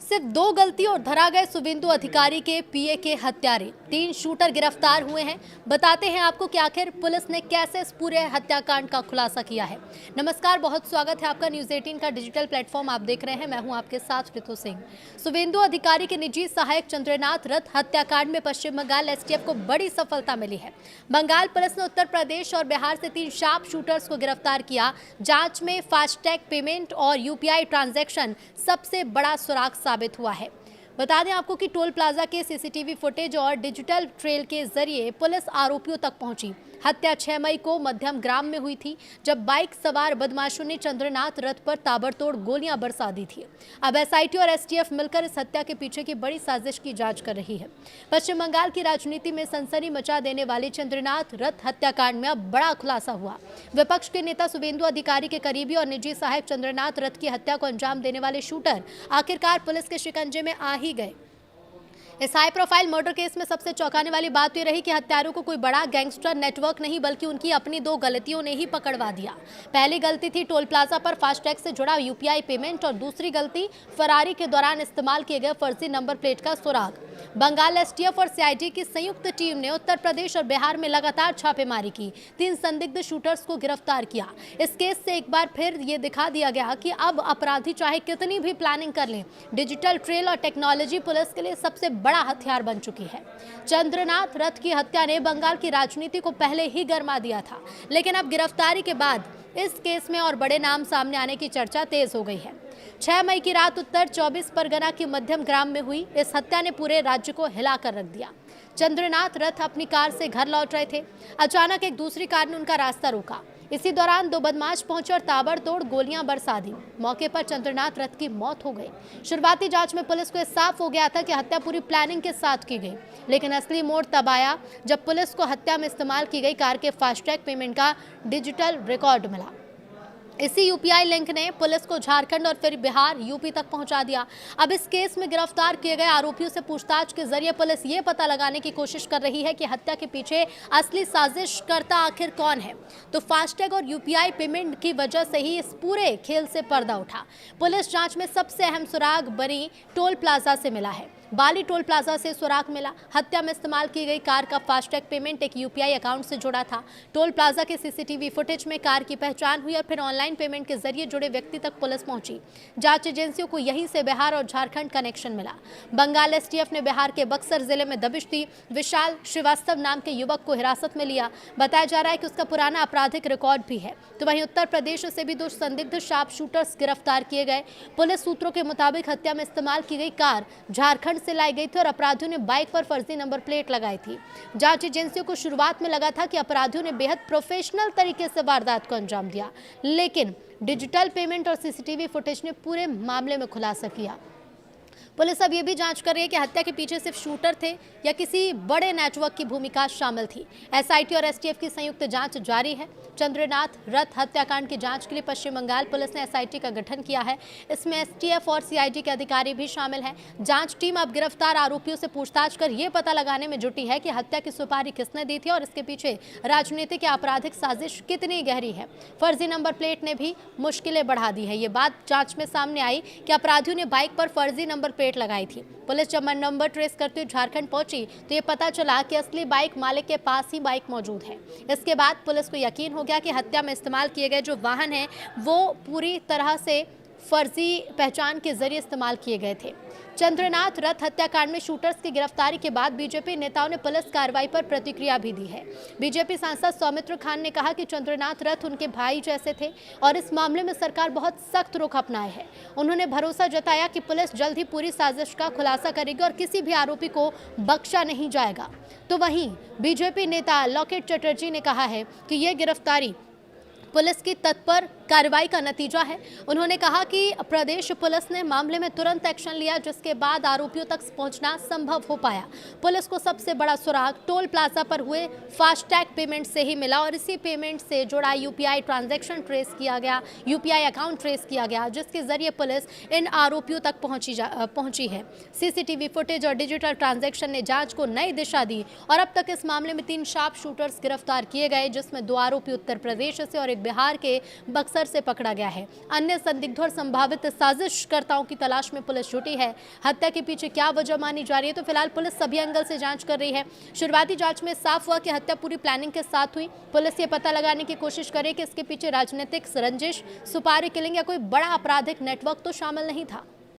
सिर्फ 2 गलती और धरा गए शुभेंदु अधिकारी के पीए के हत्यारे। 3 शूटर गिरफ्तार हुए हैं। बताते हैं आपको कि आखिर पुलिस ने कैसे इस पूरे हत्याकांड का खुलासा किया है। नमस्कार, बहुत स्वागत है आपका न्यूज़ 18 का डिजिटल प्लेटफॉर्म आप देख रहे हैं। मैं हूं आपके साथ ऋतु सिंह। शुभेंदु अधिकारी के निजी सहायक चंद्रनाथ रथ हत्याकांड में पश्चिम बंगाल एसटीएफ को बड़ी सफलता मिली है। बंगाल पुलिस ने उत्तर प्रदेश और बिहार से 3 शार्प शूटर्स को गिरफ्तार किया। जांच में फास्टैग पेमेंट और यूपीआई ट्रांजैक्शन सबसे बड़ा सुराग साबित हुआ है। बता दें आपको कि टोल प्लाजा के सीसीटीवी फुटेज और डिजिटल ट्रेल के जरिए पुलिस आरोपियों तक पहुंची। हत्या 6 मई को मध्यम ग्राम में हुई थी, जब बाइक सवार बदमाशों ने चंद्रनाथ रथ पर ताबड़तोड़ गोलियां बरसा दी थी। अब एसआईटी और एसटीएफ मिलकर इस हत्या के पीछे की बड़ी साजिश की जांच कर रही है। पश्चिम बंगाल की राजनीति में सनसनी मचा देने वाले चंद्रनाथ रथ हत्याकांड में अब बड़ा खुलासा हुआ। विपक्ष के नेता शुभेंदु अधिकारी के करीबी और निजी सहायक चंद्रनाथ रथ की हत्या को अंजाम देने वाले शूटर आखिरकार पुलिस के शिकंजे में आ ही गए। इस हाई प्रोफाइल मर्डर केस में सबसे चौंकाने वाली बात यह रही कि हत्यारों को कोई बड़ा गैंगस्टर नेटवर्क नहीं, बल्कि उनकी अपनी 2 गलतियों ने ही पकड़वा दिया। पहली गलती थी टोल प्लाजा पर फास्टैग से जुड़ा यूपीआई पेमेंट और दूसरी गलती फरारी के दौरान इस्तेमाल किए गए फर्जी नंबर प्लेट का सुराग। बंगाल एसटीएफ और सीआईडी की संयुक्त टीम ने उत्तर प्रदेश और बिहार में लगातार छापेमारी की। 3 संदिग्ध शूटर्स को गिरफ्तार किया। इस केस से एक बार फिर ये दिखा दिया गया कि अब अपराधी चाहे कितनी भी प्लानिंग कर लें, डिजिटल ट्रेल और टेक्नोलॉजी पुलिस के लिए सबसे बड़ा हथियार बन चुकी है। चंद्रनाथ रथ की हत्या ने बंगाल की राजनीति को पहले ही गरमा दिया था, लेकिन अब गिरफ्तारी के बाद इस केस में और बड़े नाम सामने आने की चर्चा तेज हो गई है। 6 मई की रात उत्तर 24 परगना के मध्यम ग्राम में हुई इस हत्या ने पूरे राज्य को हिलाकर रख दिया। चंद्रनाथ रथ अपनी कार से घर लौट रहे थे। अचानक एक दूसरी कार ने उनका रास्ता रोका। इसी दौरान 2 बदमाश पहुंचे और ताबड़तोड़ गोलियां बरसा दी। मौके पर चंद्रनाथ रथ की मौत हो गई। शुरुआती जांच में पुलिस को यह साफ हो गया था कि हत्या पूरी प्लानिंग के साथ की गई, लेकिन असली मोड़ तब आया जब पुलिस को हत्या में इस्तेमाल की गई कार के फास्टैग पेमेंट का डिजिटल रिकॉर्ड मिला। इसी यूपीआई लिंक ने पुलिस को झारखंड और फिर बिहार यूपी तक पहुंचा दिया। अब इस केस में गिरफ्तार किए गए आरोपियों से पूछताछ के जरिए पुलिस ये पता लगाने की कोशिश कर रही है कि हत्या के पीछे असली साजिशकर्ता आखिर कौन है। तो फास्टैग और यूपीआई पेमेंट की वजह से ही इस पूरे खेल से पर्दा उठा। पुलिस जांच में सबसे अहम सुराग बनी टोल प्लाजा से मिला है। बाली टोल प्लाजा से सुराग मिला। हत्या में इस्तेमाल की गई कार का फास्टैग पेमेंट एक यूपीआई अकाउंट से जुड़ा था। टोल प्लाजा के सीसीटीवी फुटेज में कार की पहचान हुई और फिर ऑनलाइन पेमेंट के जरिए जुड़े व्यक्ति तक पुलिस पहुंची। जांच एजेंसियों को यहीं से बिहार और झारखंड कनेक्शन मिला। बंगाल एसटीएफ ने बिहार के बक्सर जिले में दबिश दी। विशाल श्रीवास्तव नाम के युवक को हिरासत में लिया। बताया जा रहा है कि उसका पुराना आपराधिक रिकॉर्ड भी है। तो वहीं उत्तर प्रदेश से भी 2 संदिग्ध शार्प शूटर्स गिरफ्तार किए गए। पुलिस सूत्रों के मुताबिक हत्या में इस्तेमाल की गई कार झारखंड से लाई गई थी और अपराधियों ने बाइक पर फर्जी नंबर प्लेट लगाई थी। जांच एजेंसियों को शुरुआत में लगा था कि अपराधियों ने बेहद प्रोफेशनल तरीके से वारदात को अंजाम दिया, लेकिन डिजिटल पेमेंट और सीसीटीवी फुटेज ने पूरे मामले में खुलासा किया। पुलिस अब ये भी जांच कर रही है कि हत्या के पीछे सिर्फ शूटर थे या किसी बड़े नेटवर्क की भूमिका शामिल थी। एसआईटी और एसटीएफ की संयुक्त जांच जारी है। चंद्रनाथ रथ हत्याकांड की जांच के लिए पश्चिम बंगाल पुलिस ने एसआईटी का गठन किया है। इसमें एसटीएफ और सीआईडी के अधिकारी भी शामिल हैं। जांच टीम अब गिरफ्तार आरोपियों से पूछताछ कर ये पता लगाने में जुटी है कि हत्या की सुपारी किसने दी थी और इसके पीछे राजनीतिक या आपराधिक साजिश कितनी गहरी है। फर्जी नंबर प्लेट ने भी मुश्किलें बढ़ा दी है। ये बात जांच में सामने आई कि अपराधियों ने बाइक पर फर्जी नंबर प्लेट लगाई थी। पुलिस जब नंबर ट्रेस करते हुए झारखंड पहुंची तो ये पता चला कि असली बाइक मालिक के पास ही बाइक मौजूद है। इसके बाद पुलिस को यकीन हो गया कि हत्या में इस्तेमाल किए गए जो वाहन हैं वो पूरी तरह से फर्जी पहचान के जरिए इस्तेमाल किए गए थे। चंद्रनाथ रथ हत्याकांड में शूटर्स की गिरफ्तारी के बाद बीजेपी नेताओं ने पुलिस कार्रवाई पर प्रतिक्रिया भी दी है। बीजेपी सांसद सौमित्र खान ने कहा कि चंद्रनाथ रथ उनके भाई जैसे थे और इस मामले में सरकार बहुत सख्त रुख अपनाए है। उन्होंने भरोसा जताया कि पुलिस जल्द ही पूरी साजिश का खुलासा करेगी और किसी भी आरोपी को बख्शा नहीं जाएगा। तो वहीं बीजेपी नेता लॉकेट चटर्जी ने कहा है कि ये गिरफ्तारी पुलिस की तत्पर कार्रवाई का नतीजा है। उन्होंने कहा कि प्रदेश पुलिस ने मामले में तुरंत एक्शन लिया, जिसके बाद आरोपियों तक पहुंचना संभव हो पाया। पुलिस को सबसे बड़ा सुराग टोल प्लाजा पर हुए फास्टैग पेमेंट से ही मिला और इसी पेमेंट से जुड़ा यूपीआई ट्रांजैक्शन ट्रेस किया गया, यूपीआई अकाउंट ट्रेस किया गया, जिसके जरिए पुलिस इन आरोपियों तक पहुंची है। सीसीटीवी फुटेज और डिजिटल ट्रांजैक्शन ने जांच को नई दिशा दी और अब तक इस मामले में 3 शार्प शूटर्स गिरफ्तार किए गए, जिसमें 2 आरोपी उत्तर प्रदेश से और एक बिहार के बक्सर अफसर से पकड़ा गया है। अन्य संदिग्धों और संभावित साजिशकर्ताओं की तलाश में पुलिस जुटी है। हत्या के पीछे क्या वजह मानी जा रही है, तो फिलहाल पुलिस सभी एंगल से जांच कर रही है। शुरुआती जांच में साफ हुआ कि हत्या पूरी प्लानिंग के साथ हुई। पुलिस ये पता लगाने की कोशिश करे कि इसके पीछे राजनीतिक रंजिश, सुपारी किलिंग या कोई बड़ा आपराधिक नेटवर्क तो शामिल नहीं था।